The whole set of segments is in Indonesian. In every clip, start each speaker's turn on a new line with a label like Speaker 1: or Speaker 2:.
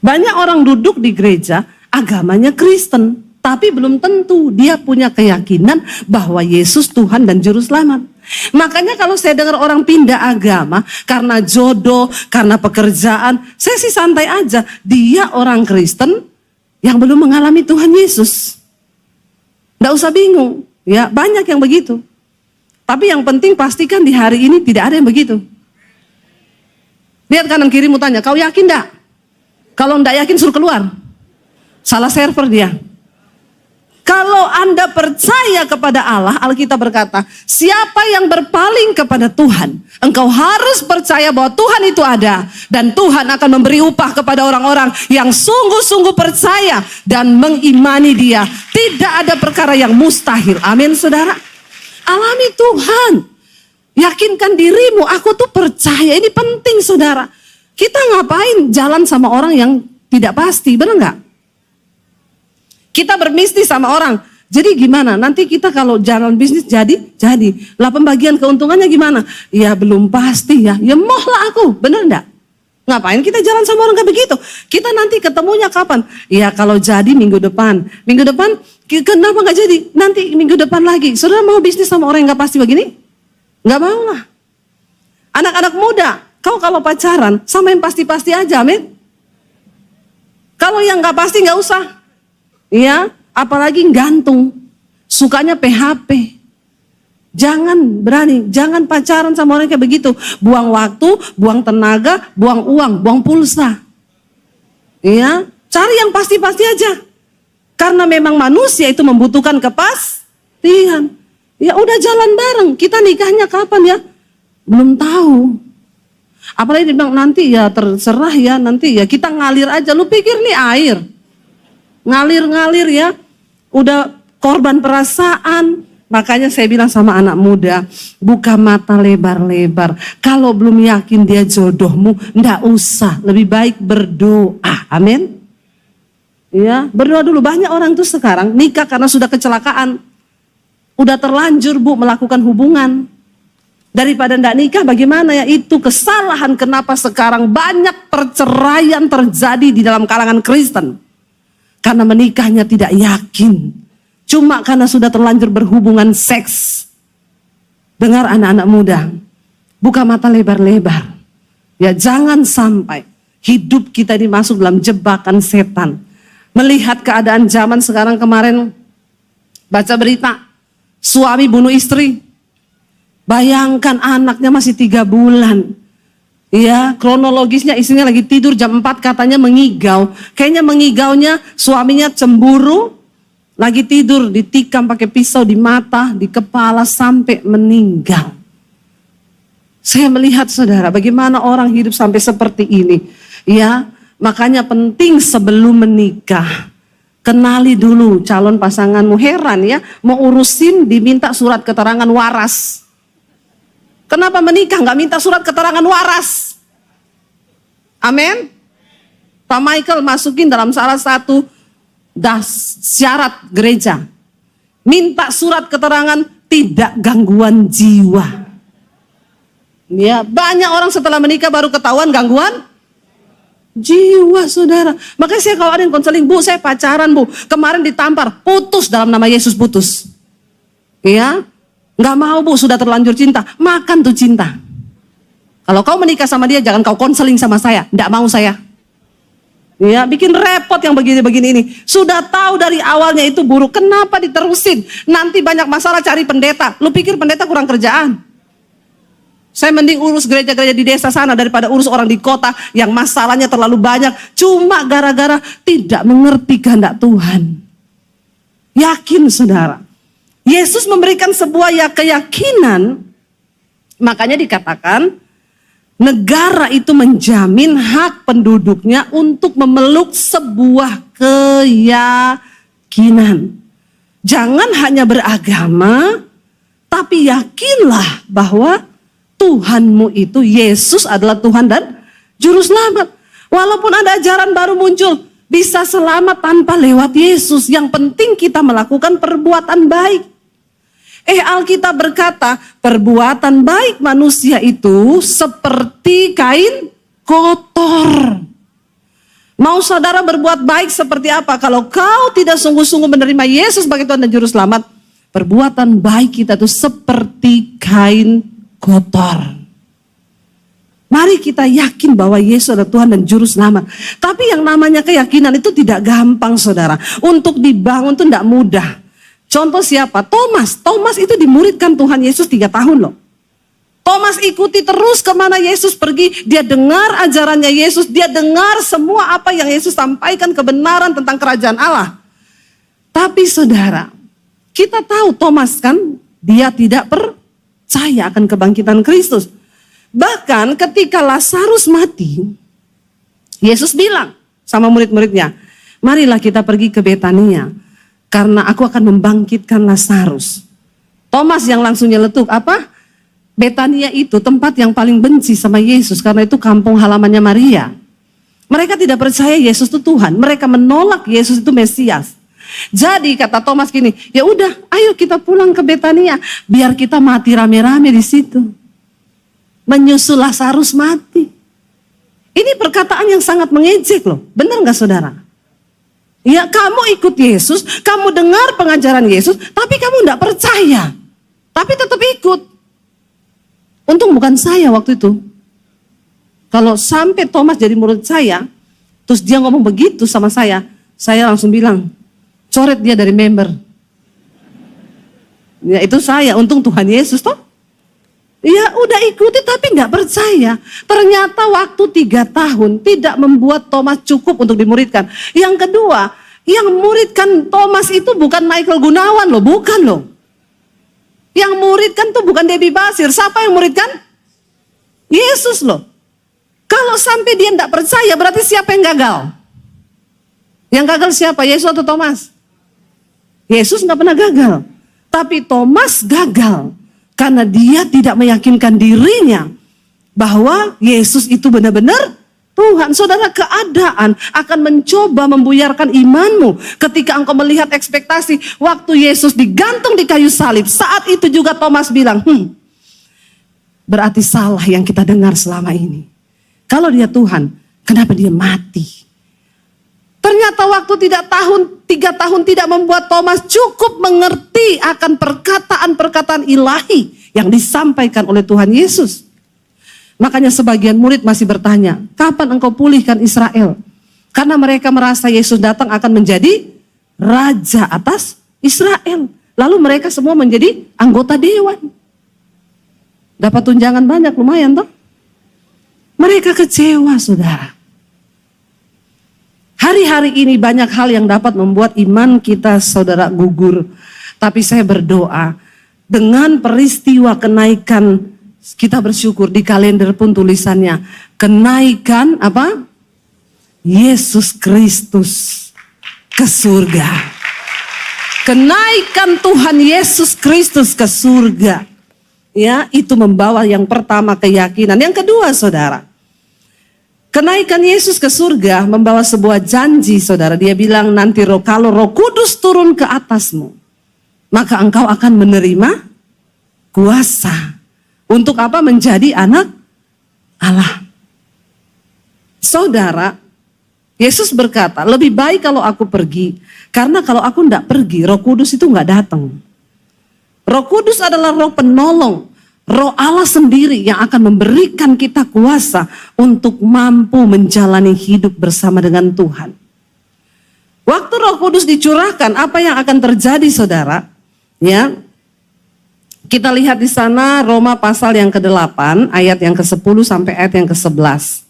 Speaker 1: Banyak orang duduk di gereja, agamanya Kristen, tapi belum tentu dia punya keyakinan bahwa Yesus Tuhan dan Juru Selamat. Makanya kalau saya dengar orang pindah agama karena jodoh, karena pekerjaan, saya sih santai aja. Dia orang Kristen yang belum mengalami Tuhan Yesus. Nggak usah bingung, ya banyak yang begitu. Tapi yang penting pastikan di hari ini tidak ada yang begitu. Lihat kanan kirimu, tanya, kau yakin enggak? Kalau enggak yakin suruh keluar. Salah server dia. Kalau Anda percaya kepada Allah, Alkitab berkata, siapa yang berpaling kepada Tuhan, engkau harus percaya bahwa Tuhan itu ada. Dan Tuhan akan memberi upah kepada orang-orang yang sungguh-sungguh percaya dan mengimani dia. Tidak ada perkara yang mustahil. Amin, saudara. Alami Tuhan. Yakinkan dirimu, aku tuh percaya. Ini penting, saudara. Kita ngapain jalan sama orang yang tidak pasti, benar nggak? Kita berbisnis sama orang. Jadi gimana? Nanti kita kalau jalan bisnis jadi. Lah pembagian keuntungannya gimana? Ya belum pasti ya. Ya moh lah aku, benar nggak? Ngapain kita jalan sama orang kayak begitu? Kita nanti ketemunya kapan? Ya kalau jadi minggu depan. Minggu depan kenapa nggak jadi? Nanti minggu depan lagi. Saudara mau bisnis sama orang yang nggak pasti begini? Nggak mau lah. Anak-anak muda, kau kalau pacaran sama yang pasti-pasti aja, amin. Kalau yang nggak pasti nggak usah. Ya, apalagi gantung. Sukanya PHP. Jangan berani, jangan pacaran sama orang kayak begitu. Buang waktu, buang tenaga, buang uang, buang pulsa. Ya, cari yang pasti-pasti aja. Karena memang manusia itu membutuhkan kepastian. Ya udah jalan bareng, kita nikahnya kapan ya? Belum tahu. Apalagi dibilang nanti ya terserah ya, nanti ya kita ngalir aja. Lu pikir nih air? Ngalir-ngalir ya. Udah korban perasaan. Makanya saya bilang sama anak muda, buka mata lebar-lebar. Kalau belum yakin dia jodohmu, ndak usah. Lebih baik berdoa. Amin. Ya, berdoa dulu. Banyak orang tuh sekarang nikah karena sudah kecelakaan. Udah terlanjur bu melakukan hubungan. Daripada ndak nikah bagaimana ya? Itu kesalahan kenapa sekarang banyak perceraian terjadi di dalam kalangan Kristen. Karena menikahnya tidak yakin. Cuma karena sudah terlanjur berhubungan seks. Dengar anak-anak muda. Buka mata lebar-lebar. Ya jangan sampai hidup kita ini masuk dalam jebakan setan. Melihat keadaan zaman sekarang kemarin. Baca berita. Suami bunuh istri. Bayangkan anaknya masih 3 bulan. Ya, kronologisnya istrinya lagi tidur jam 4 katanya mengigau. Kayaknya mengigaunya suaminya cemburu. Lagi tidur ditikam pakai pisau di mata, di kepala sampai meninggal. Saya melihat saudara bagaimana orang hidup sampai seperti ini. Ya, makanya penting sebelum menikah. Kenali dulu calon pasanganmu. Heran ya, mau urusin diminta surat keterangan waras. Kenapa menikah nggak minta surat keterangan waras? Amin. Pak Michael masukin dalam salah satu syarat gereja. Minta surat keterangan tidak gangguan jiwa. Ya, banyak orang setelah menikah baru ketahuan gangguan jiwa, saudara. Makanya saya kalau ada yang konseling, bu saya pacaran bu, kemarin ditampar, putus dalam nama Yesus putus. Ya, nggak mau bu, sudah terlanjur cinta, makan tuh cinta. Kalau kau menikah sama dia, jangan kau konseling sama saya, nggak mau saya. Ya, bikin repot yang begini-begini ini. Sudah tahu dari awalnya itu buruk, kenapa diterusin? Nanti banyak masalah cari pendeta. Lu pikir pendeta kurang kerjaan? Saya mending urus gereja-gereja di desa sana daripada urus orang di kota yang masalahnya terlalu banyak. Cuma gara-gara tidak mengerti kehendak Tuhan. Yakin saudara. Yesus memberikan sebuah keyakinan. Makanya dikatakan negara itu menjamin hak penduduknya untuk memeluk sebuah keyakinan. Jangan hanya beragama, tapi yakinlah bahwa Tuhanmu itu Yesus adalah Tuhan dan Juru Selamat. Walaupun ada ajaran baru muncul, bisa selamat tanpa lewat Yesus. Yang penting kita melakukan perbuatan baik. Alkitab berkata, perbuatan baik manusia itu seperti kain kotor. Mau saudara berbuat baik seperti apa? Kalau kau tidak sungguh-sungguh menerima Yesus sebagai Tuhan dan Juru Selamat, perbuatan baik kita itu seperti kain kotor. Mari kita yakin bahwa Yesus adalah Tuhan dan Juru Selamat. Tapi yang namanya keyakinan itu tidak gampang, saudara. Untuk dibangun itu tidak mudah. Contoh siapa? Thomas. Thomas itu dimuridkan Tuhan Yesus 3 tahun loh. Thomas ikuti terus kemana Yesus pergi. Dia dengar ajarannya Yesus. Dia dengar semua apa yang Yesus sampaikan, kebenaran tentang kerajaan Allah. Tapi saudara, kita tahu Thomas kan, dia tidak percaya akan kebangkitan Kristus. Bahkan ketika Lazarus mati, Yesus bilang sama murid-muridnya, marilah kita pergi ke Betania, karena aku akan membangkitkan Lazarus. Thomas yang langsung nyeletuk, apa? Betania itu tempat yang paling benci sama Yesus, karena itu kampung halamannya Maria. Mereka tidak percaya Yesus itu Tuhan, mereka menolak Yesus itu Mesias. Jadi kata Thomas gini, ya udah, ayo kita pulang ke Betania, biar kita mati rame-rame di situ. Menyusul Lazarus mati. Ini perkataan yang sangat mengejek loh, benar nggak saudara? Ya, kamu ikut Yesus, kamu dengar pengajaran Yesus, tapi kamu nggak percaya, tapi tetap ikut. Untung bukan saya waktu itu. Kalau sampai Thomas jadi murid saya, terus dia ngomong begitu sama saya langsung bilang, coret dia dari member. Ya itu saya, untung Tuhan Yesus toh. Ya udah ikuti tapi nggak percaya. Ternyata waktu 3 tahun tidak membuat Thomas cukup untuk dimuridkan. Yang kedua, yang muridkan Thomas itu bukan Michael Gunawan loh, bukan loh. Yang muridkan tuh bukan Debbie Basir. Siapa yang muridkan? Yesus loh. Kalau sampai dia tidak percaya, berarti siapa yang gagal? Yang gagal siapa? Yesus atau Thomas? Yesus nggak pernah gagal. Tapi Thomas gagal. Karena dia tidak meyakinkan dirinya bahwa Yesus itu benar-benar Tuhan. Saudara, keadaan akan mencoba membuyarkan imanmu ketika engkau melihat ekspektasi waktu Yesus digantung di kayu salib. Saat itu juga Thomas bilang, berarti salah yang kita dengar selama ini. Kalau dia Tuhan, kenapa dia mati? Ternyata waktu 3 tahun tidak membuat Thomas cukup mengerti akan perkataan-perkataan ilahi yang disampaikan oleh Tuhan Yesus. Makanya sebagian murid masih bertanya, kapan engkau pulihkan Israel? Karena mereka merasa Yesus datang akan menjadi raja atas Israel. Lalu mereka semua menjadi anggota dewan. Dapat tunjangan banyak, lumayan toh. Mereka kecewa, saudara. Hari-hari ini banyak hal yang dapat membuat iman kita, saudara, gugur. Tapi saya berdoa, dengan peristiwa kenaikan, kita bersyukur di kalender pun tulisannya kenaikan apa? Yesus Kristus ke surga. Kenaikan Tuhan Yesus Kristus ke surga. Ya, itu membawa yang pertama keyakinan. Yang kedua, saudara, kenaikan Yesus ke surga membawa sebuah janji, saudara. Dia bilang nanti kalau Roh Kudus turun ke atasmu, maka engkau akan menerima kuasa. Untuk apa? Menjadi anak Allah. Saudara, Yesus berkata, lebih baik kalau aku pergi. Karena kalau aku tidak pergi, Roh Kudus itu nggak datang. Roh Kudus adalah roh penolong. Roh Allah sendiri yang akan memberikan kita kuasa untuk mampu menjalani hidup bersama dengan Tuhan. Waktu Roh Kudus dicurahkan, apa yang akan terjadi, saudara? Ya, kita lihat di sana Roma pasal yang ke-8 ayat yang ke-10 sampai ayat yang ke-11.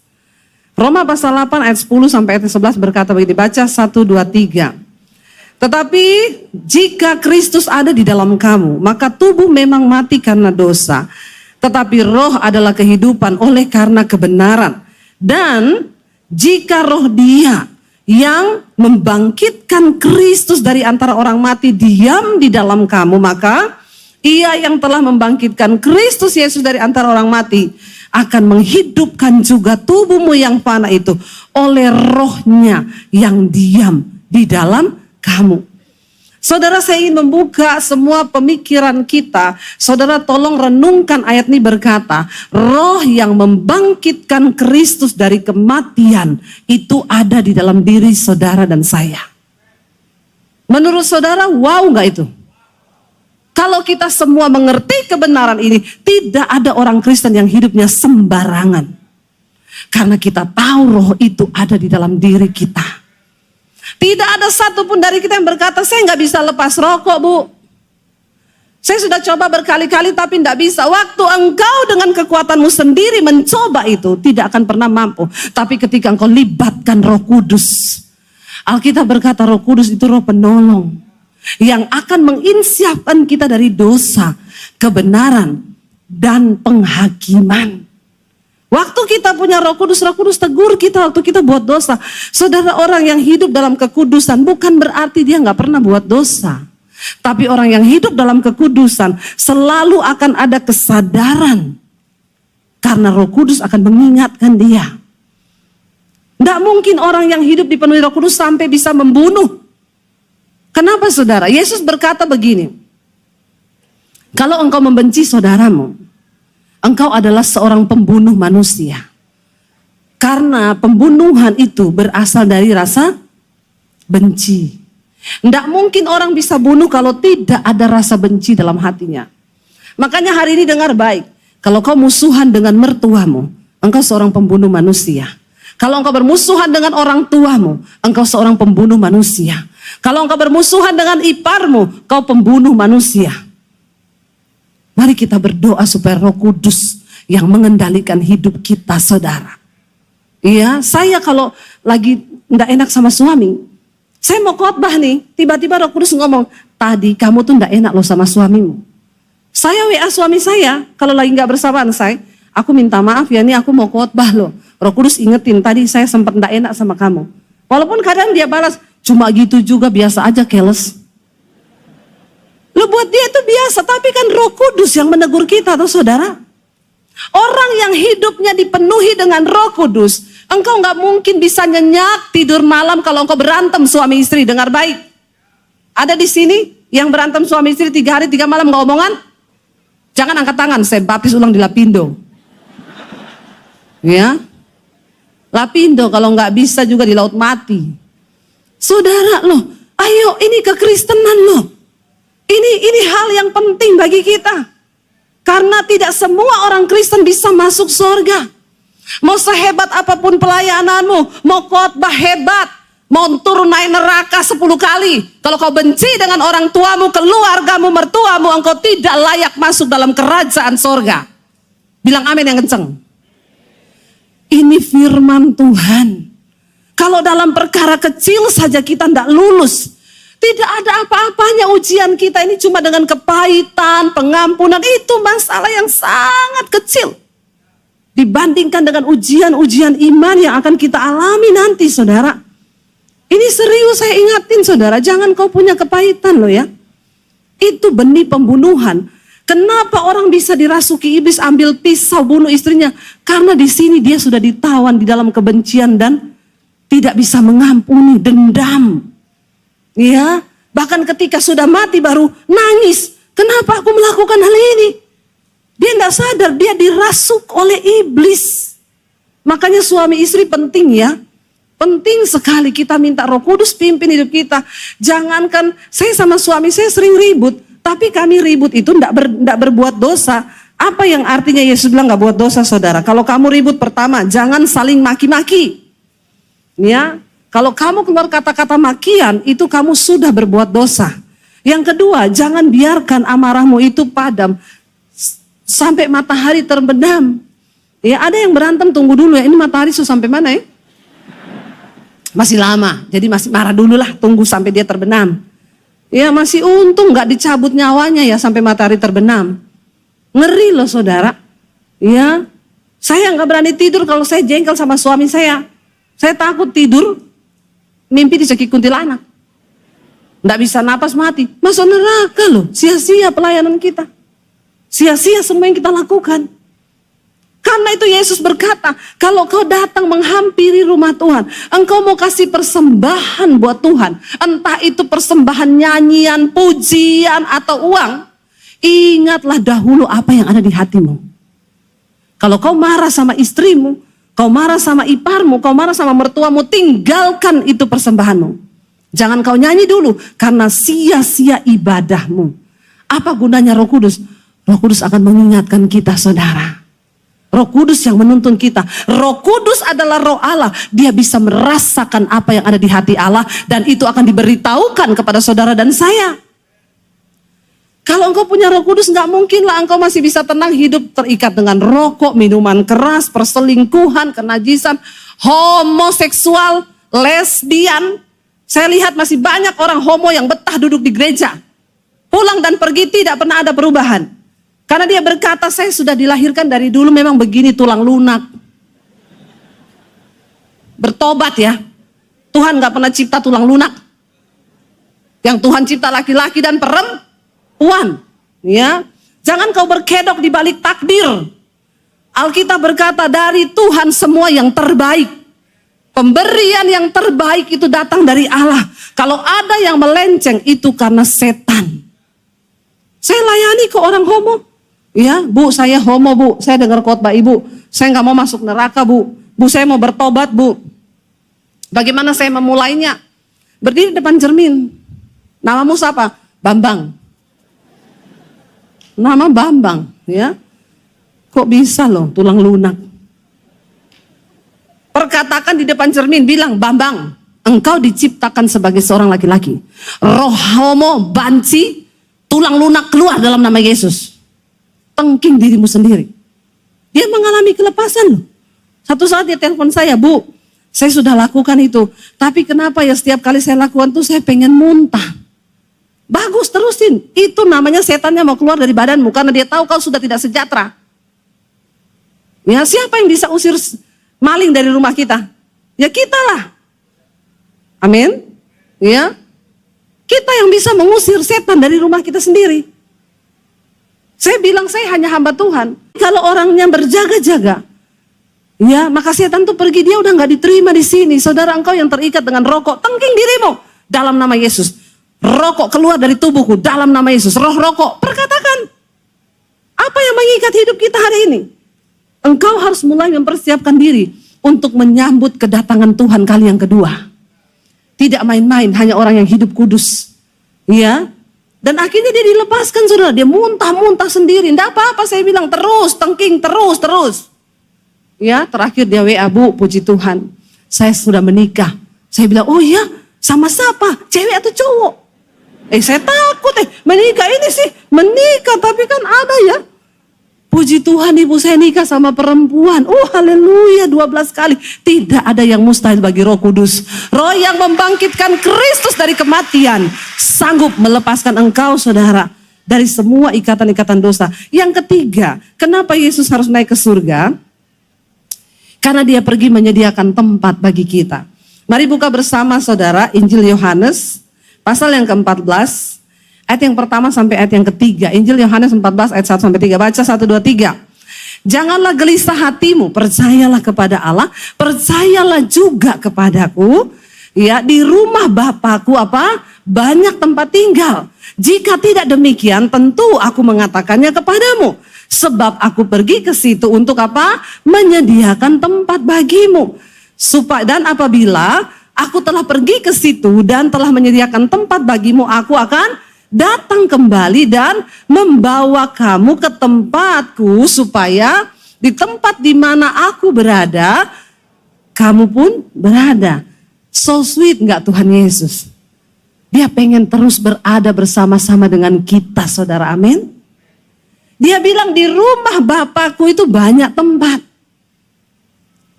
Speaker 1: Roma pasal 8 ayat 10 sampai ayat 11 berkata begini, baca 1, 2, 3. Tetapi jika Kristus ada di dalam kamu, maka tubuh memang mati karena dosa, tetapi roh adalah kehidupan oleh karena kebenaran. Dan jika roh Dia yang membangkitkan Kristus dari antara orang mati diam di dalam kamu, maka Ia yang telah membangkitkan Kristus Yesus dari antara orang mati akan menghidupkan juga tubuhmu yang fana itu oleh rohnya yang diam di dalam kamu. Saudara, saya ingin membuka semua pemikiran kita. Saudara, tolong renungkan ayat ini berkata, roh yang membangkitkan Kristus dari kematian itu ada di dalam diri saudara dan saya. Menurut saudara, wow nggak itu? Kalau kita semua mengerti kebenaran ini, tidak ada orang Kristen yang hidupnya sembarangan. Karena kita tahu roh itu ada di dalam diri kita. Tidak ada satupun dari kita yang berkata, saya nggak bisa lepas rokok, Bu. Saya sudah coba berkali-kali tapi tidak bisa. Waktu engkau dengan kekuatanmu sendiri mencoba itu, tidak akan pernah mampu. Tapi ketika engkau libatkan Roh Kudus, Alkitab berkata Roh Kudus itu roh penolong. Yang akan menginsyafkan kita dari dosa, kebenaran, dan penghakiman. Waktu kita punya Roh Kudus tegur kita waktu kita buat dosa. Saudara, orang yang hidup dalam kekudusan bukan berarti dia nggak pernah buat dosa. Tapi orang yang hidup dalam kekudusan selalu akan ada kesadaran. Karena Roh Kudus akan mengingatkan dia. Nggak mungkin orang yang hidup dipenuhi Roh Kudus sampai bisa membunuh. Kenapa saudara? Yesus berkata begini. Kalau engkau membenci saudaramu, engkau adalah seorang pembunuh manusia. Karena pembunuhan itu berasal dari rasa benci. Tidak mungkin orang bisa bunuh kalau tidak ada rasa benci dalam hatinya. Makanya hari ini dengar baik. Kalau kau musuhan dengan mertuamu, engkau seorang pembunuh manusia. Kalau engkau bermusuhan dengan orang tuamu, engkau seorang pembunuh manusia. Kalau engkau bermusuhan dengan iparmu, kau pembunuh manusia. Mari kita berdoa supaya Roh Kudus yang mengendalikan hidup kita, saudara. Iya, saya kalau lagi tidak enak sama suami, saya mau khotbah nih, tiba-tiba Roh Kudus ngomong, tadi kamu tuh tidak enak loh sama suamimu. Saya WA suami saya, kalau lagi nggak bersamaan saya, aku minta maaf ya, nih aku mau khotbah loh. Roh Kudus ingetin, tadi saya sempat tidak enak sama kamu. Walaupun kadang dia balas, cuma gitu juga, biasa aja, keles. Lo buat dia itu biasa, tapi kan Roh Kudus yang menegur kita tuh saudara. Orang yang hidupnya dipenuhi dengan Roh Kudus, engkau nggak mungkin bisa nyenyak tidur malam kalau engkau berantem suami istri. Dengar baik. Ada di sini yang berantem suami istri 3 hari 3 malam nggak omongan? Jangan angkat tangan, saya baptis ulang di Lapindo. Ya, Lapindo kalau nggak bisa juga di Laut Mati. Saudara loh, ayo ini kekristenan loh. Ini hal yang penting bagi kita. Karena tidak semua orang Kristen bisa masuk surga. Mau sehebat apapun pelayananmu, mau khotbah hebat, mau turun naik neraka 10 kali. Kalau kau benci dengan orang tuamu, keluargamu, mertuamu, engkau tidak layak masuk dalam kerajaan surga. Bilang amin yang kenceng. Ini firman Tuhan. Kalau dalam perkara kecil saja kita tidak lulus, tidak ada apa-apanya ujian kita ini cuma dengan kepahitan, pengampunan. Itu masalah yang sangat kecil dibandingkan dengan ujian-ujian iman yang akan kita alami nanti, saudara. Ini serius saya ingatin, saudara. Jangan kau punya kepahitan loh ya. Itu benih pembunuhan. Kenapa orang bisa dirasuki iblis, ambil pisau bunuh istrinya? Karena di sini dia sudah ditawan di dalam kebencian dan tidak bisa mengampuni, dendam. Ya, bahkan ketika sudah mati baru nangis. Kenapa aku melakukan hal ini? Dia tidak sadar, dia dirasuk oleh iblis. Makanya suami istri penting ya. Penting sekali kita minta Roh Kudus pimpin hidup kita. Jangankan saya sama suami saya sering ribut, tapi kami ribut itu tidak berbuat dosa. Apa yang artinya Yesus bilang nggak buat dosa, saudara? Kalau kamu ribut, pertama jangan saling maki-maki. Ya. Kalau kamu keluar kata-kata makian, itu kamu sudah berbuat dosa. Yang kedua, jangan biarkan amarahmu itu padam sampai matahari terbenam. Ya, ada yang berantem, tunggu dulu ya, ini matahari sudah sampai mana ya? Masih lama, jadi masih marah dulu lah, tunggu sampai dia terbenam. Ya, masih untung gak dicabut nyawanya ya sampai matahari terbenam. Ngeri loh saudara. Ya, saya gak berani tidur kalau saya jengkel sama suami saya. Saya takut tidur, mimpi dicekik kuntilanak. Nggak bisa napas mati. Masuk neraka loh. Sia-sia pelayanan kita. Sia-sia semua yang kita lakukan. Karena itu Yesus berkata, kalau kau datang menghampiri rumah Tuhan, engkau mau kasih persembahan buat Tuhan, entah itu persembahan nyanyian, pujian, atau uang, ingatlah dahulu apa yang ada di hatimu. Kalau kau marah sama istrimu, kau marah sama iparmu, kau marah sama mertuamu, tinggalkan itu persembahanmu. Jangan kau nyanyi dulu, karena sia-sia ibadahmu. Apa gunanya Roh Kudus? Roh Kudus akan mengingatkan kita, saudara. Roh Kudus yang menuntun kita. Roh Kudus adalah Roh Allah. Dia bisa merasakan apa yang ada di hati Allah, dan itu akan diberitahukan kepada saudara dan saya. Kalau engkau punya Roh Kudus, gak mungkin lah engkau masih bisa tenang hidup terikat dengan rokok, minuman keras, perselingkuhan, kenajisan, homoseksual, lesbian. Saya lihat masih banyak orang homo yang betah duduk di gereja. Pulang dan pergi tidak pernah ada perubahan. Karena dia berkata, saya sudah dilahirkan dari dulu memang begini, tulang lunak. Bertobat ya. Tuhan gak pernah cipta tulang lunak. Yang Tuhan cipta laki-laki dan perempuan. Ya. Jangan kau berkedok di balik takdir. Alkitab berkata, dari Tuhan semua yang terbaik. Pemberian yang terbaik itu datang dari Allah. Kalau ada yang melenceng, itu karena setan. Saya layani ke orang homo. Ya, Bu, saya homo, Bu. Saya dengar khotbah Ibu. Saya nggak mau masuk neraka, Bu. Bu, saya mau bertobat, Bu. Bagaimana saya memulainya? Berdiri depan cermin. Namamu siapa? Bambang. Nama Bambang, ya. Kok bisa loh, tulang lunak? Perkatakan di depan cermin, bilang, Bambang, engkau diciptakan sebagai seorang laki-laki. Roh homo, banci, tulang lunak keluar dalam nama Yesus. Tengking dirimu sendiri. Dia mengalami kelepasan loh. Satu saat dia telepon saya, Bu, saya sudah lakukan itu. Tapi kenapa ya setiap kali saya lakukan tuh saya pengen muntah. Bagus, terusin. Itu namanya setannya mau keluar dari badanmu. Karena dia tahu kau sudah tidak sejahtera. Ya, siapa yang bisa usir maling dari rumah kita? Ya kita lah. Amin. Ya. Kita yang bisa mengusir setan dari rumah kita sendiri. Saya bilang saya hanya hamba Tuhan. Kalau orangnya berjaga-jaga, ya maka setan tuh pergi, dia udah nggak diterima di sini. Saudara, engkau yang terikat dengan rokok, tengking dirimu dalam nama Yesus. Rokok keluar dari tubuhku dalam nama Yesus. Roh rokok, perkatakan. Apa yang mengikat hidup kita hari ini? Engkau harus mulai mempersiapkan diri untuk menyambut kedatangan Tuhan kali yang kedua. Tidak main-main, hanya orang yang hidup kudus. Ya. Dan akhirnya dia dilepaskan, saudara. Dia muntah-muntah sendiri. Tidak apa-apa, saya bilang terus, tengking, terus. Ya, terakhir dia WA, Bu, puji Tuhan. Saya sudah menikah. Saya bilang, oh iya, sama siapa? Cewek atau cowok? Saya takut menikah ini sih. Menikah, tapi kan ada ya. Puji Tuhan, ibu saya nikah sama perempuan. Oh haleluya, 12 kali. Tidak ada yang mustahil bagi Roh Kudus. Roh yang membangkitkan Kristus dari kematian sanggup melepaskan engkau, saudara, dari semua ikatan-ikatan dosa. Yang ketiga, kenapa Yesus harus naik ke surga? Karena dia pergi menyediakan tempat bagi kita. Mari buka bersama, saudara, Injil Yohanes pasal yang ke-14. Ayat yang pertama sampai ayat yang ketiga. Injil Yohanes 14 ayat 1 sampai 3. Baca 1, 2, 3. Janganlah gelisah hatimu, percayalah kepada Allah, percayalah juga kepadaku. Ya, di rumah Bapakku apa? Banyak tempat tinggal. Jika tidak demikian, tentu aku mengatakannya kepadamu. Sebab aku pergi ke situ untuk apa? Menyediakan tempat bagimu. Dan apabila aku telah pergi ke situ dan telah menyediakan tempat bagimu, aku akan datang kembali dan membawa kamu ke tempatku, supaya di tempat di mana aku berada, kamu pun berada. So sweet nggak Tuhan Yesus? Dia pengen terus berada bersama-sama dengan kita, saudara, amin. Dia bilang di rumah Bapakku itu banyak tempat.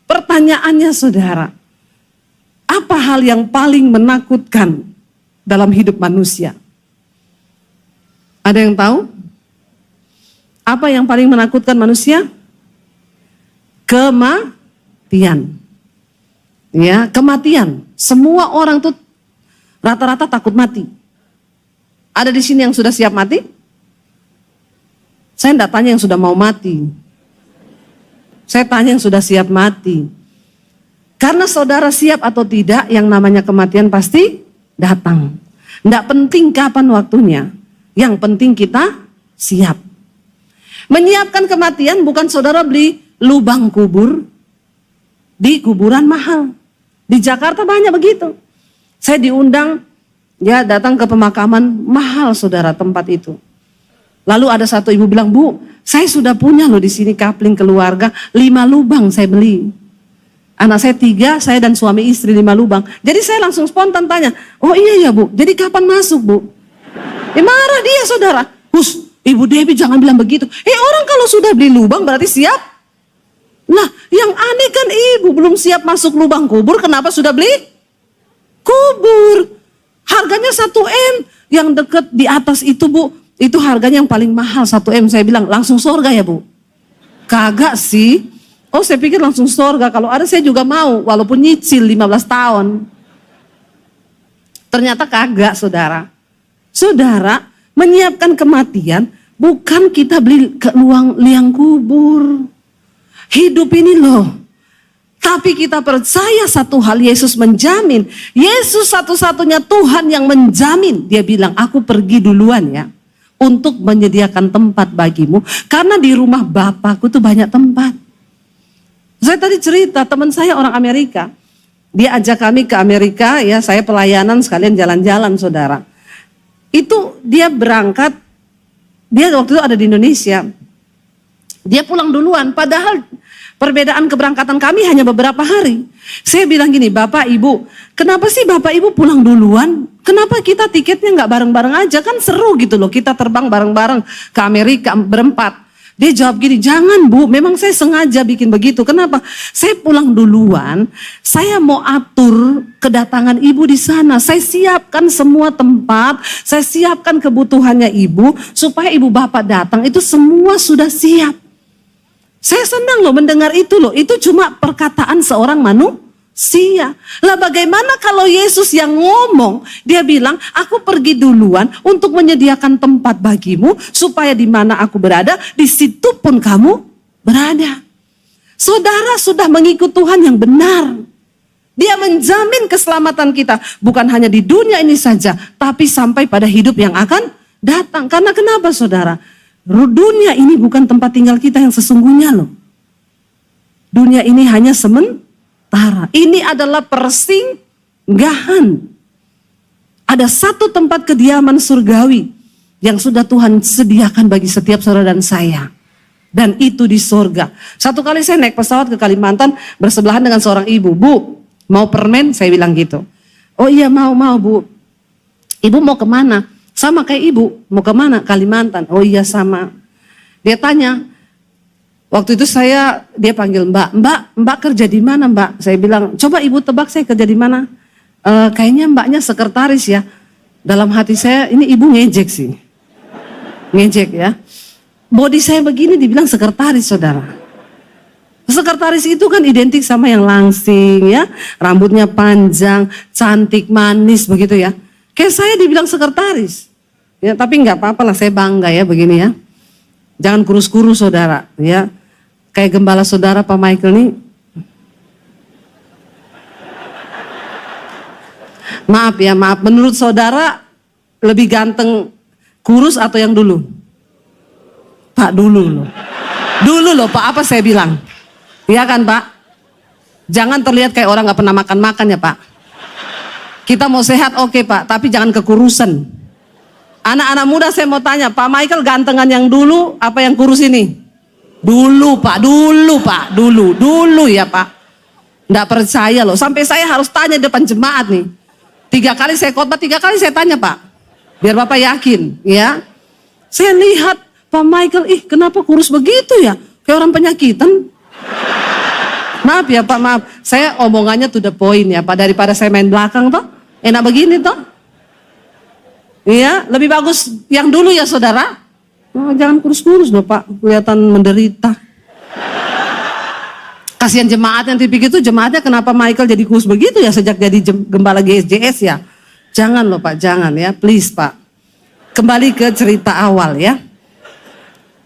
Speaker 1: Pertanyaannya, saudara, apa hal yang paling menakutkan dalam hidup manusia? Ada yang tahu? Apa yang paling menakutkan manusia? Kematian. Ya, kematian. Semua orang tuh rata-rata takut mati. Ada di sini yang sudah siap mati? Saya enggak tanya yang sudah mau mati. Saya tanya yang sudah siap mati. Karena saudara siap atau tidak, yang namanya kematian pasti datang. Tidak penting kapan waktunya. Yang penting kita siap. Menyiapkan kematian bukan saudara beli lubang kubur di kuburan mahal. Di Jakarta banyak begitu. Saya diundang, ya datang ke pemakaman mahal saudara tempat itu. Lalu ada satu ibu bilang, Bu, saya sudah punya loh di sini kapling keluarga, 5 lubang saya beli. Anak saya 3, saya dan suami istri 5 lubang. Jadi saya langsung spontan tanya, oh iya ya Bu, jadi kapan masuk Bu? Marah dia saudara. Ibu Debbie jangan bilang begitu. Orang kalau sudah beli lubang berarti siap. Nah yang aneh kan ibu belum siap masuk lubang kubur, kenapa sudah beli kubur? Harganya 1 M, yang deket di atas itu Bu, itu harganya yang paling mahal 1 M. Saya bilang langsung surga ya Bu? Kagak sih. Oh saya pikir langsung surga. Kalau ada saya juga mau, walaupun nyicil 15 tahun. Ternyata kagak saudara. Saudara, menyiapkan kematian bukan kita beli ke liang kubur. Hidup ini loh. Tapi kita percaya satu hal, Yesus menjamin. Yesus satu-satunya Tuhan yang menjamin. Dia bilang, aku pergi duluan ya, untuk menyediakan tempat bagimu. Karena di rumah Bapakku tuh banyak tempat. Saya tadi cerita, teman saya orang Amerika. Dia ajak kami ke Amerika, ya saya pelayanan sekalian jalan-jalan saudara. Itu dia berangkat, dia waktu itu ada di Indonesia. Dia pulang duluan, padahal perbedaan keberangkatan kami hanya beberapa hari. Saya bilang gini, Bapak Ibu, kenapa sih Bapak Ibu pulang duluan? Kenapa kita tiketnya nggak bareng-bareng aja? Kan seru gitu loh, kita terbang bareng-bareng ke Amerika berempat. Dia jawab gini, jangan Bu, memang saya sengaja bikin begitu. Kenapa? Saya pulang duluan, saya mau atur kedatangan Ibu di sana. Saya siapkan semua tempat, saya siapkan kebutuhannya Ibu, supaya Ibu Bapak datang itu semua sudah siap. Saya senang loh mendengar itu loh, itu cuma perkataan seorang manusia. Lah bagaimana kalau Yesus yang ngomong, dia bilang, aku pergi duluan untuk menyediakan tempat bagimu, supaya di mana aku berada, di situ pun kamu berada. Saudara sudah mengikut Tuhan yang benar. Dia menjamin keselamatan kita, bukan hanya di dunia ini saja, tapi sampai pada hidup yang akan datang. Karena kenapa saudara? Dunia ini bukan tempat tinggal kita yang sesungguhnya loh. Dunia ini hanya sementara. Ini adalah persinggahan. Ada satu tempat kediaman surgawi yang sudah Tuhan sediakan bagi setiap saudara dan saya. Dan itu di surga. Satu kali saya naik pesawat ke Kalimantan bersebelahan dengan seorang ibu. Bu, mau permen? Saya bilang gitu. Oh iya mau Bu. Ibu mau kemana? Sama kayak ibu, mau kemana? Kalimantan. Oh iya sama. Dia tanya, waktu itu dia panggil Mbak kerja di mana Mbak? Saya bilang, coba ibu tebak saya kerja di mana? Kayaknya mbaknya sekretaris ya. Dalam hati saya, ini ibu ngejek sih. Ngejek ya. Body saya begini dibilang sekretaris saudara. Sekretaris itu kan identik sama yang langsing ya. Rambutnya panjang, cantik, manis begitu ya. Kayak saya dibilang sekretaris. Ya, tapi nggak apa-apa lah, saya bangga ya begini ya. Jangan kurus-kurus saudara, ya. Kayak gembala saudara Pak Michael nih. Maaf ya, maaf. Menurut saudara lebih ganteng kurus atau yang dulu? Pak dulu loh. Dulu loh Pak, apa saya bilang? Iya kan Pak? Jangan terlihat kayak orang nggak pernah makan-makan ya Pak. Kita mau sehat oke Pak, tapi jangan kekurusan. Anak-anak muda saya mau tanya, Pak Michael gantengan yang dulu apa yang kurus ini? Dulu Pak, dulu ya Pak. Nggak percaya loh, sampai saya harus tanya depan jemaat nih. 3 kali saya khotbah, 3 kali saya tanya Pak. Biar Bapak yakin ya. Saya lihat Pak Michael, kenapa kurus begitu ya? Kayak orang penyakitan. Maaf ya Pak, maaf. Saya omongannya to the point ya Pak, daripada saya main belakang toh. Enak begini toh. Iya, lebih bagus yang dulu ya saudara. Oh, jangan kurus-kurus loh Pak, kelihatan menderita. Kasihan jemaat yang tipik itu, jemaatnya kenapa Michael jadi kurus begitu ya sejak jadi gembala GSJS ya. Jangan loh Pak, jangan ya, please Pak. Kembali ke cerita awal ya.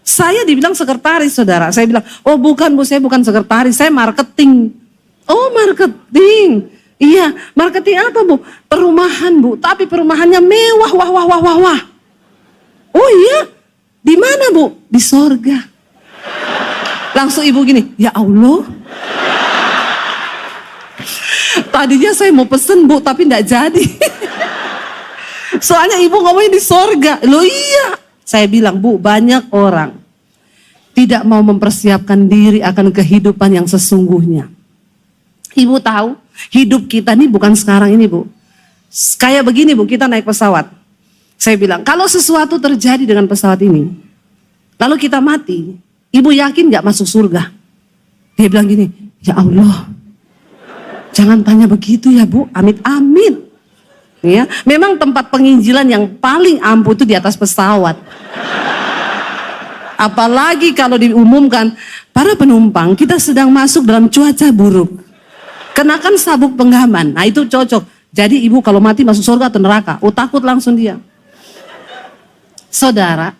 Speaker 1: Saya dibilang sekretaris, saudara. Saya bilang, oh bukan Bu, saya bukan sekretaris, saya marketing. Oh marketing. Iya, marketing apa Bu? Perumahan Bu, tapi perumahannya mewah, wah. Oh iya, di mana Bu? Di sorga. Langsung ibu gini, ya Allah. Tadinya saya mau pesen Bu, tapi enggak jadi. Soalnya ibu ngomongnya di sorga. Loh iya. Saya bilang, Bu, banyak orang tidak mau mempersiapkan diri akan kehidupan yang sesungguhnya. Ibu tahu, hidup kita ini bukan sekarang ini Bu. Kayak begini Bu, kita naik pesawat. Saya bilang, kalau sesuatu terjadi dengan pesawat ini, lalu kita mati, ibu yakin gak masuk surga? Dia bilang gini, ya Allah, jangan tanya begitu ya Bu, amit-amit. Ya, memang tempat penginjilan yang paling ampuh itu di atas pesawat. Apalagi kalau diumumkan, para penumpang kita sedang masuk dalam cuaca buruk. Kenakan sabuk pengaman, nah itu cocok. Jadi ibu kalau mati masuk surga atau neraka, takut langsung dia. Saudara,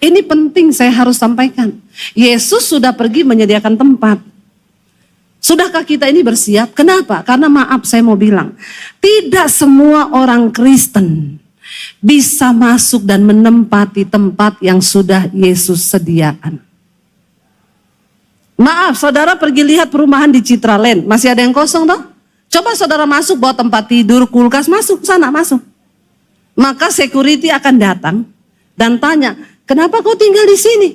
Speaker 1: ini penting saya harus sampaikan. Yesus sudah pergi menyediakan tempat. Sudahkah kita ini bersiap? Kenapa? Karena maaf saya mau bilang, tidak semua orang Kristen bisa masuk dan menempati tempat yang sudah Yesus sediakan. Maaf, saudara pergi lihat perumahan di Citraland, masih ada yang kosong toh? Coba saudara masuk bawa tempat tidur, kulkas, masuk sana, masuk. Maka security akan datang dan tanya, kenapa kau tinggal di sini?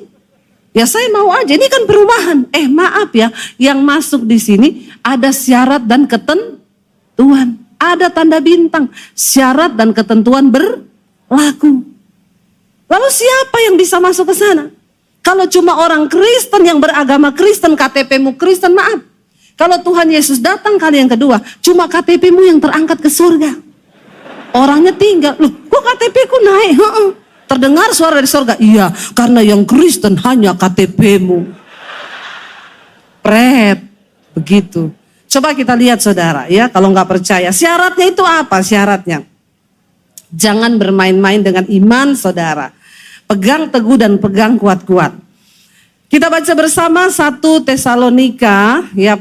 Speaker 1: Ya saya mau aja, ini kan perumahan. Maaf ya, yang masuk di sini ada syarat dan ketentuan. Ada tanda bintang, syarat dan ketentuan berlaku. Lalu siapa yang bisa masuk ke sana? Kalau cuma orang Kristen yang beragama Kristen, KTP-mu Kristen, maaf. Kalau Tuhan Yesus datang kali yang kedua, cuma KTP-mu yang terangkat ke surga. Orangnya tinggal, loh kok KTP-ku naik? Terdengar suara dari surga, iya karena yang Kristen hanya KTP-mu. Pret, begitu. Coba kita lihat saudara ya, kalau nggak percaya. Syaratnya itu apa syaratnya? Jangan bermain-main dengan iman saudara. Pegang teguh dan pegang kuat-kuat. Kita baca bersama 1 Tesalonika ya.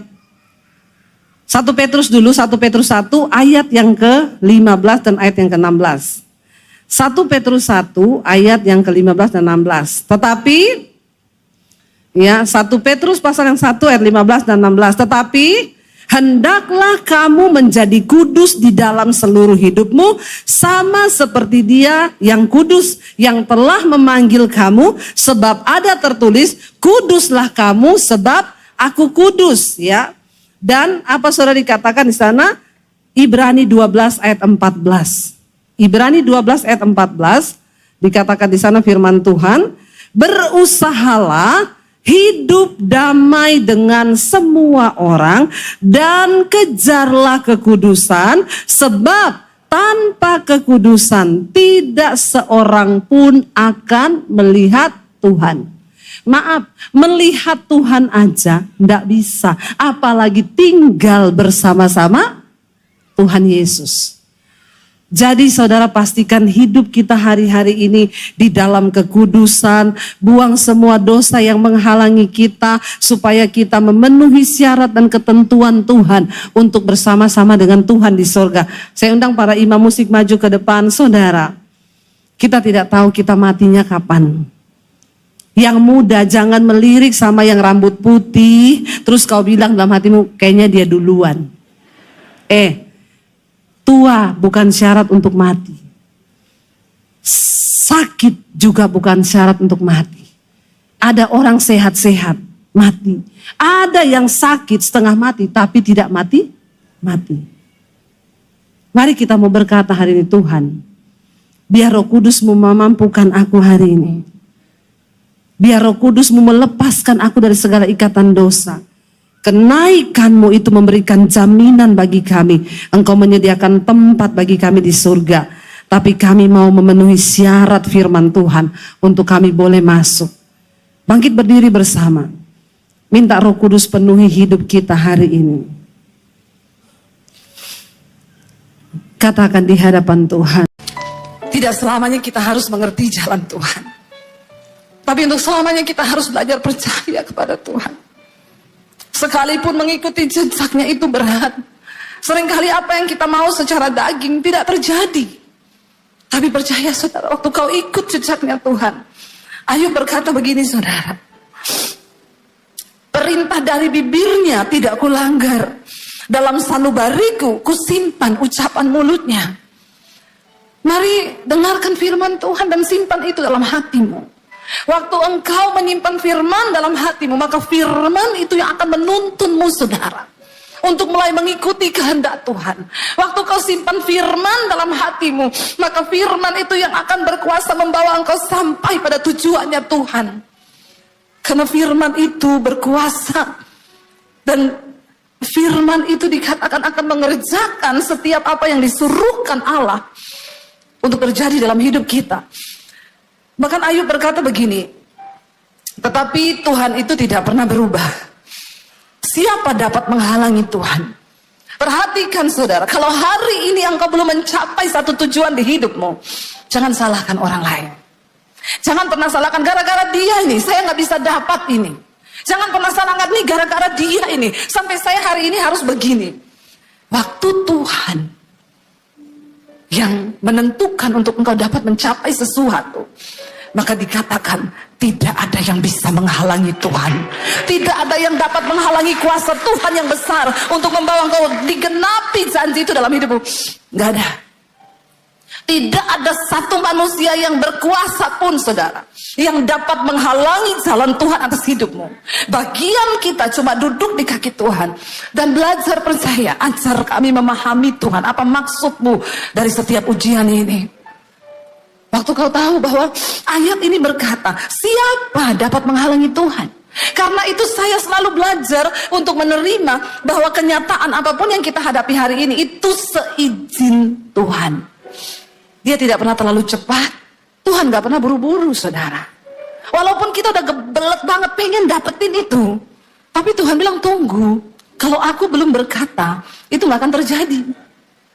Speaker 1: 1 Petrus dulu, 1 Petrus 1 ayat yang ke-15 dan ayat yang ke-16. 1 Petrus 1 ayat yang ke-15 dan 16. Tetapi ya 1 Petrus pasal yang 1 ayat 15 dan 16. Tetapi hendaklah kamu menjadi kudus di dalam seluruh hidupmu, sama seperti Dia yang kudus yang telah memanggil kamu, sebab ada tertulis, kuduslah kamu sebab aku kudus, ya. Dan apa saudara dikatakan di sana? Ibrani 12 ayat 14. Ibrani 12 ayat 14 dikatakan di sana firman Tuhan, berusahalah hidup damai dengan semua orang dan kejarlah kekudusan, sebab tanpa kekudusan tidak seorang pun akan melihat Tuhan. Maaf, melihat Tuhan aja enggak bisa, apalagi tinggal bersama-sama Tuhan Yesus. Jadi saudara pastikan hidup kita hari-hari ini di dalam kekudusan, buang semua dosa yang menghalangi kita supaya kita memenuhi syarat dan ketentuan Tuhan untuk bersama-sama dengan Tuhan di sorga. Saya undang para imam musik maju ke depan, saudara. Kita tidak tahu kita matinya kapan. Yang muda jangan melirik sama yang rambut putih, terus kau bilang dalam hatimu kayaknya dia duluan. Tua bukan syarat untuk mati. Sakit juga bukan syarat untuk mati. Ada orang sehat-sehat mati. Ada yang sakit setengah mati tapi tidak mati. Mari kita mau berkata hari ini, Tuhan, biar Roh Kudus-Mu memampukan aku hari ini. Biar Roh Kudus-Mu melepaskan aku dari segala ikatan dosa. Kenaikan-Mu itu memberikan jaminan bagi kami. Engkau menyediakan tempat bagi kami di surga. Tapi kami mau memenuhi syarat firman Tuhan untuk kami boleh masuk. Bangkit berdiri bersama. Minta Roh Kudus penuhi hidup kita hari ini. Katakan di hadapan Tuhan. Tidak selamanya kita harus mengerti jalan Tuhan. Tapi untuk selamanya kita harus belajar percaya kepada Tuhan. Sekalipun mengikuti jejaknya itu berat. Seringkali apa yang kita mau secara daging tidak terjadi. Tapi percaya saudara, waktu kau ikut jejaknya Tuhan. Ayub berkata begini saudara. Perintah dari bibirnya tidak kulanggar. Dalam sanubariku kusimpan ucapan mulutnya. Mari dengarkan firman Tuhan dan simpan itu dalam hatimu. Waktu engkau menyimpan firman dalam hatimu, maka firman itu yang akan menuntunmu saudara. Untuk mulai mengikuti kehendak Tuhan. Waktu kau simpan firman dalam hatimu, maka firman itu yang akan berkuasa membawa engkau sampai pada tujuannya Tuhan. Karena firman itu berkuasa. Dan firman itu dikatakan akan mengerjakan setiap apa yang disuruhkan Allah untuk terjadi dalam hidup kita. Bahkan Ayub berkata begini, tetapi Tuhan itu tidak pernah berubah. Siapa dapat menghalangi Tuhan? Perhatikan saudara, kalau hari ini engkau belum mencapai satu tujuan di hidupmu, jangan salahkan orang lain. Jangan pernah salahkan gara-gara dia ini, saya nggak bisa dapat ini. Jangan pernah salahkan nih gara-gara dia ini, sampai saya hari ini harus begini. Waktu Tuhan yang menentukan untuk engkau dapat mencapai sesuatu, maka dikatakan tidak ada yang bisa menghalangi Tuhan. Tidak ada yang dapat menghalangi kuasa Tuhan yang besar untuk membawa engkau digenapi janji itu dalam hidupmu. Gak ada. Tidak ada satu manusia yang berkuasa pun saudara yang dapat menghalangi jalan Tuhan atas hidupmu. Bagian kita cuma duduk di kaki Tuhan dan belajar percaya. Ajar kami memahami Tuhan, apa maksudmu dari setiap ujian ini. Waktu kau tahu bahwa ayat ini berkata, siapa dapat menghalangi Tuhan? Karena itu saya selalu belajar untuk menerima bahwa kenyataan apapun yang kita hadapi hari ini itu seizin Tuhan. Dia tidak pernah terlalu cepat. Tuhan gak pernah buru-buru saudara. Walaupun kita udah gebelet banget pengen dapetin itu, tapi Tuhan bilang tunggu. Kalau aku belum berkata, itu gak akan terjadi.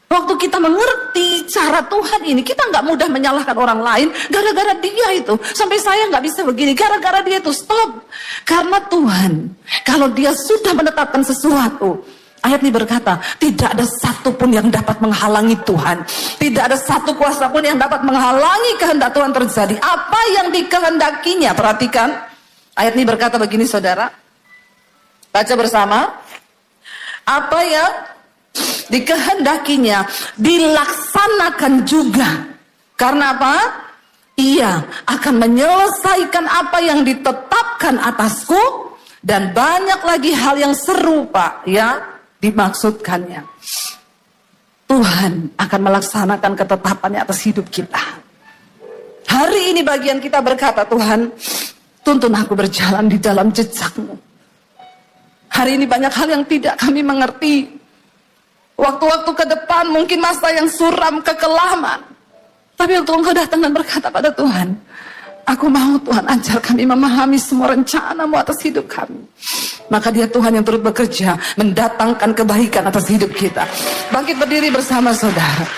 Speaker 1: Waktu kita mengerti cara Tuhan ini, kita nggak mudah menyalahkan orang lain gara-gara dia itu. Sampai saya nggak bisa begini, gara-gara dia itu. Stop. Karena Tuhan, kalau dia sudah menetapkan sesuatu, ayat ini berkata, tidak ada satu pun yang dapat menghalangi Tuhan. Tidak ada satu kuasa pun yang dapat menghalangi kehendak Tuhan terjadi. Apa yang dikehendakinya, perhatikan. Ayat ini berkata begini saudara. Baca bersama. Apa yang dikehendakinya dilaksanakan juga. Karena apa? Ia akan menyelesaikan apa yang ditetapkan atasku, dan banyak lagi hal yang serupa ya dimaksudkannya. Tuhan akan melaksanakan ketetapannya atas hidup kita. Hari ini bagian kita berkata, Tuhan, tuntun aku berjalan di dalam jejak-Mu. Hari ini banyak hal yang tidak kami mengerti. Waktu-waktu ke depan mungkin masa yang suram, kekelaman. Tapi waktu engkau datang dan berkata pada Tuhan, aku mau Tuhan ajar kami memahami semua rencana-Mu atas hidup kami. Maka dia Tuhan yang turut bekerja, mendatangkan kebaikan atas hidup kita. Bangkit berdiri bersama saudara.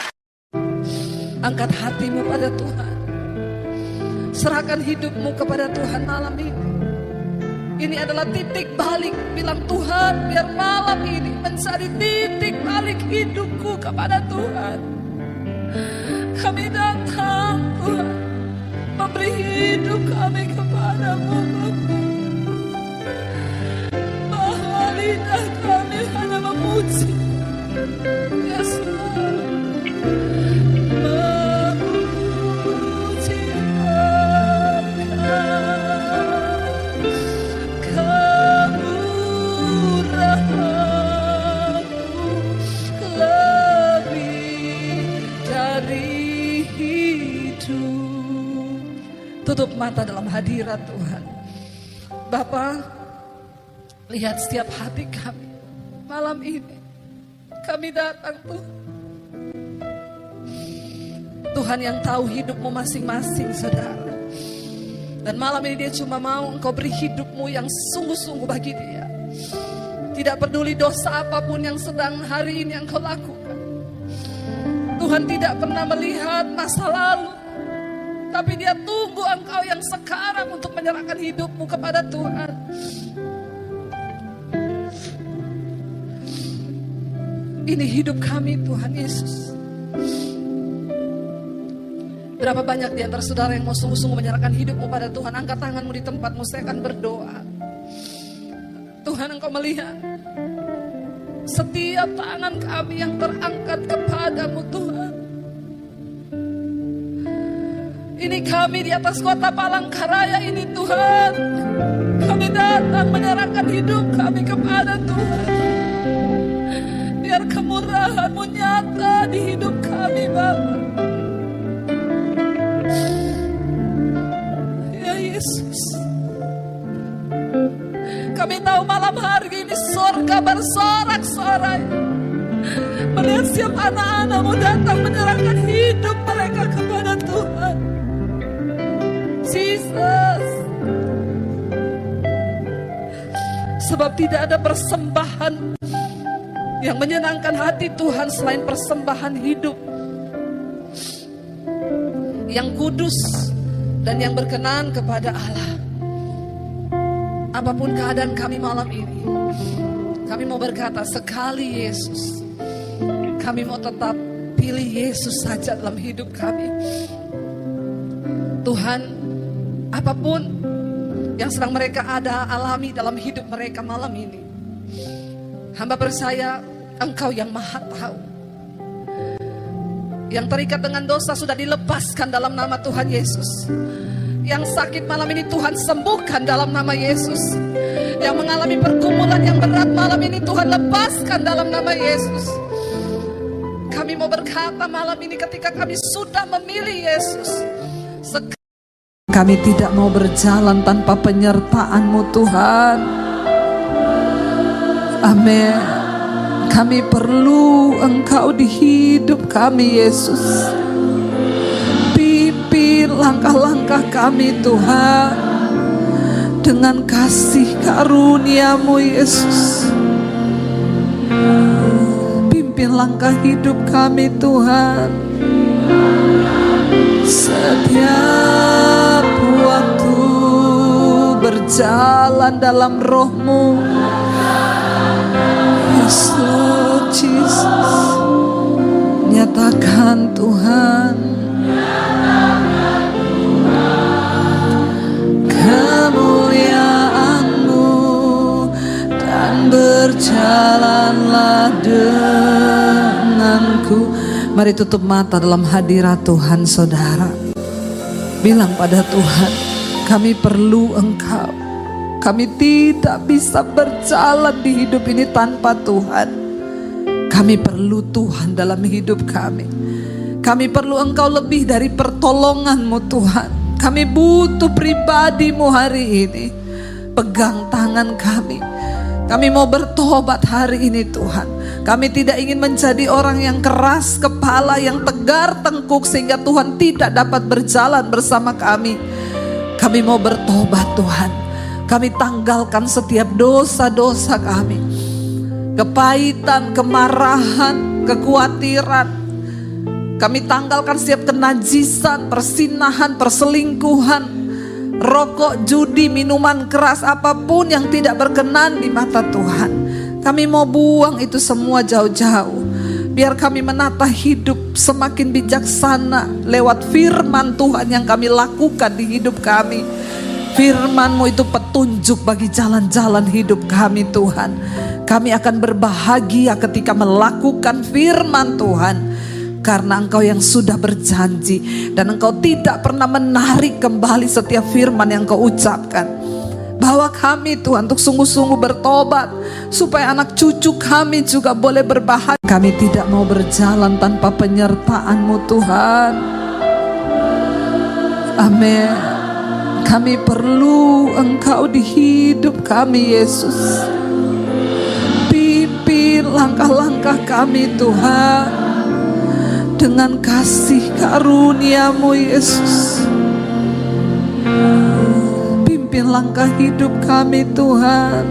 Speaker 1: Angkat hatimu pada Tuhan. Serahkan hidupmu kepada Tuhan malam ini. Ini adalah titik balik. Bilang Tuhan, biar malam ini menjadi titik balik hidupku kepada Tuhan. Kami datang Tuhan, memberi hidup kami kepadamu. Bahwa lidah kami hanya memuji Yesus. Tutup mata dalam hadirat Tuhan. Bapa, lihat setiap hati kami malam ini. Kami datang Tuhan. Tuhan yang tahu hidupmu masing-masing saudara. Dan malam ini dia cuma mau engkau beri hidupmu yang sungguh-sungguh bagi dia. Tidak peduli dosa apapun yang sedang hari ini engkau lakukan. Tuhan tidak pernah melihat masa lalu. tapi dia tunggu Engkau yang sekarang untuk menyerahkan hidupmu kepada Tuhan. Ini hidup kami Tuhan Yesus. Berapa banyak di antara saudara yang mau sungguh-sungguh menyerahkan hidupmu pada Tuhan? Angkat tanganmu di tempatmu, saya akan berdoa. Tuhan, Engkau melihat setiap tangan kami yang terangkat kepadamu Tuhan. Ini kami di atas kota Palangkaraya ini Tuhan. Kami datang menyerahkan hidup kami kepada Tuhan. Biar kemurahan-Mu nyata di hidup kami Bapa. Ya Yesus, kami tahu malam hari ini surga bersorak-sorai melihat setiap anak-anak-Mu datang menyerahkan hidup mereka kepada Tuhan. Jesus, sebab tidak ada persembahan yang menyenangkan hati Tuhan selain persembahan hidup yang kudus dan yang berkenan kepada Allah. Apapun keadaan kami malam ini, kami mau berkata sekali Yesus, kami mau tetap pilih Yesus saja dalam hidup kami. Tuhan, apapun yang sedang mereka alami dalam hidup mereka malam ini, hamba percaya Engkau yang Maha Tahu. Yang terikat dengan dosa sudah dilepaskan dalam nama Tuhan Yesus. Yang sakit malam ini Tuhan sembuhkan dalam nama Yesus. Yang mengalami pergumulan yang berat malam ini Tuhan lepaskan dalam nama Yesus. Kami mau berkata malam ini ketika kami sudah memilih Yesus, kami tidak mau berjalan tanpa penyertaan-Mu Tuhan. Amin. Kami perlu Engkau di hidup kami Yesus. Pimpin langkah-langkah kami Tuhan dengan kasih karunia-Mu Yesus. Pimpin langkah hidup kami Tuhan. Setiap waktu berjalan dalam Roh-Mu. Yes Lord Jesus, nyatakan Tuhan kemuliaan-Mu dan berjalanlah denganku. Mari tutup mata dalam hadirat Tuhan saudara. Bilang pada Tuhan, kami perlu Engkau. Kami tidak bisa berjalan di hidup ini tanpa Tuhan. Kami perlu Tuhan dalam hidup kami. Kami perlu Engkau lebih dari pertolongan-Mu Tuhan. Kami butuh pribadi-Mu hari ini. Pegang tangan kami. Kami mau bertobat hari ini Tuhan. Kami tidak ingin menjadi orang yang keras kepala, yang tegar tengkuk sehingga Tuhan tidak dapat berjalan bersama kami. Kami mau bertobat Tuhan. Kami tanggalkan setiap dosa-dosa kami. Kepahitan, kemarahan, kekhawatiran. Kami tanggalkan setiap kenajisan, persinahan, perselingkuhan, rokok, judi, minuman keras, apapun yang tidak berkenan di mata Tuhan. Kami mau buang itu semua jauh-jauh. Biar kami menata hidup semakin bijaksana lewat firman Tuhan yang kami lakukan di hidup kami. Firman-Mu itu petunjuk bagi jalan-jalan hidup kami Tuhan. Kami akan berbahagia ketika melakukan firman Tuhan. Karena Engkau yang sudah berjanji. Dan Engkau tidak pernah menarik kembali setiap firman yang Engkau ucapkan. Bawa kami Tuhan untuk sungguh-sungguh bertobat. Supaya anak cucu kami juga boleh berbahagia. Kami tidak mau berjalan tanpa penyertaan-Mu Tuhan. Amin. Kami perlu Engkau di hidup kami Yesus. Pimpin langkah-langkah kami Tuhan dengan kasih karunia-Mu Yesus. Pimpin langkah hidup kami Tuhan.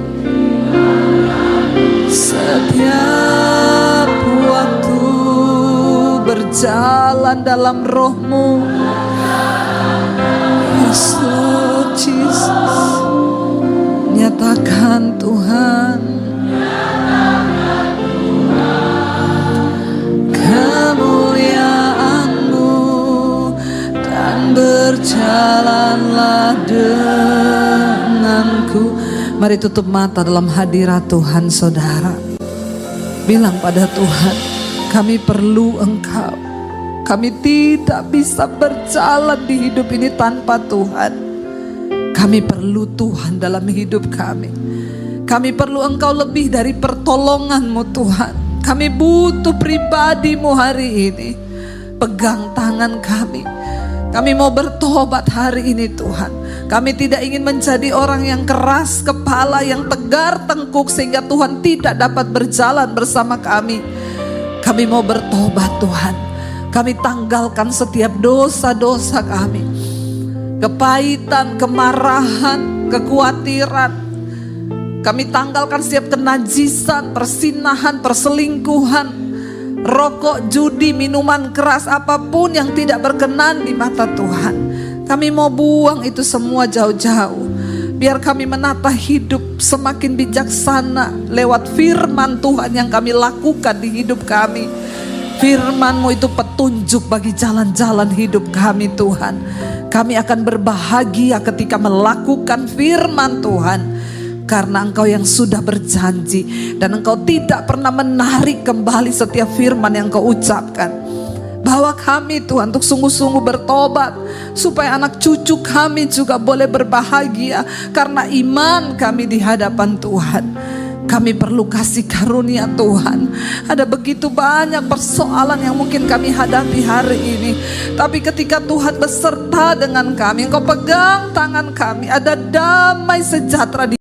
Speaker 1: Setiap waktu berjalan dalam Roh-Mu. Yes Lord Jesus. Nyatakan Tuhan kemuliaan-Mu dan berjalanlah denganku. Mari tutup mata dalam hadirat Tuhan saudara. Bilang pada Tuhan, kami perlu Engkau. Kami tidak bisa berjalan di hidup ini tanpa Tuhan. Kami perlu Tuhan dalam hidup kami. Kami perlu Engkau lebih dari pertolongan-Mu Tuhan. Kami butuh pribadi-Mu hari ini. Pegang tangan kami. Kami mau bertobat hari ini Tuhan. Kami tidak ingin menjadi orang yang keras kepala, yang tegar tengkuk sehingga Tuhan tidak dapat berjalan bersama kami. Kami mau bertobat Tuhan. Kami tanggalkan setiap dosa-dosa kami. Kepahitan, kemarahan, kekhawatiran. Kami tanggalkan setiap kenajisan, persinahan, perselingkuhan, rokok, judi, minuman keras, apapun yang tidak berkenan di mata Tuhan. Kami mau buang itu semua jauh-jauh. Biar kami menata hidup semakin bijaksana lewat firman Tuhan yang kami lakukan di hidup kami. Firman-Mu itu petunjuk bagi jalan-jalan hidup kami Tuhan. Kami akan berbahagia ketika melakukan firman Tuhan. Karena Engkau yang sudah berjanji. Dan Engkau tidak pernah menarik kembali setiap firman yang Engkau ucapkan. Bawa kami Tuhan untuk sungguh-sungguh bertobat. Supaya anak cucu kami juga boleh berbahagia. Karena iman kami di hadapan Tuhan. Kami perlu kasih karunia Tuhan. Ada begitu banyak persoalan yang mungkin kami hadapi hari ini. Tapi ketika Tuhan beserta dengan kami, Engkau pegang tangan kami, ada damai sejahtera di